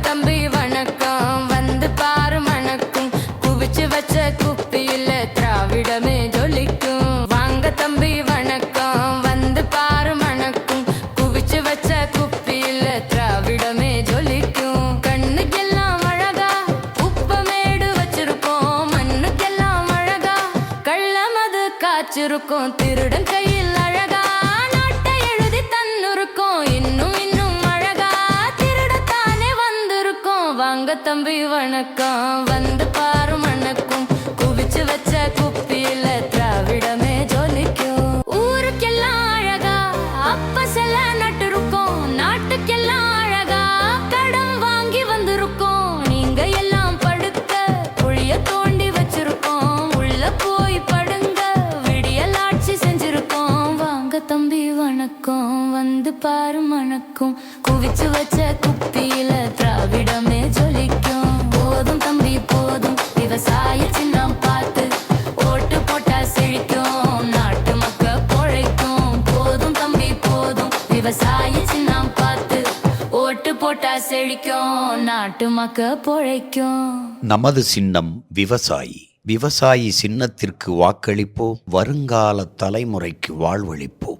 தம்பி வணக்கம் வந்து பாரு மணக்கும் குவிச்சு வச்ச குப்பியில திராவிடமே ஜொலிக்கும். வாங்க தம்பி வணக்கம் வந்து பாரு மணக்கும் குவிச்சு வச்ச குப்பியில திராவிடமே ஜொலிக்கும். கண்ணுக்கெல்லாம் அழகா உப்பமேடு வச்சிருக்கோம், மண்ணுக்கெல்லாம் அழகா கள்ளமது காய்ச்சிருக்கோம். திருடன் கையில் அழகா நாட்டை எழுதி தன்னுருக்கோம், இன்னும் இன்னும் அழகா திருடத்தானே வந்திருக்கோம். வாங்க தம்பி வணக்கம் வந்து பாரு மணக்கும் குவிச்சு வச்ச குப்பியில திராவிடமே ஜொலிக்கும். ஊருக்கெல்லாம் அழகா அப்ப செல்ல நட்டிருக்கோம், நாட்டுக்கெல்லாம் அழகா கடன் வாங்கி வந்திருக்கோம். நீங்க எல்லாம் படுக்க குழிய தோண்டி வச்சிருக்கோம், உள்ள போய் படுங்க விடியல் ஆட்சி செஞ்சிருக்கோம். வாங்க தம்பி வணக்கம் வந்து பாரு மணக்கும் குவிச்சு வச்ச குப்பியில திராவிடமே ஜொலிக்கும். போதும் தம்பி போதும் விவசாய சின்னம் பார்த்து ஓட்டு போட்டா செழிக்கும், நாட்டு மக்க பொழைக்கும். போதும் தம்பி போதும் விவசாய சின்னம் பார்த்து ஓட்டு போட்டா செழிக்கும், நாட்டு மக்க பொழைக்கும். நமது சின்னம் விவசாயி. விவசாயி சின்னத்திற்கு வாக்களிப்போம், வருங்கால தலைமுறைக்கு வாழ்வளிப்போம்.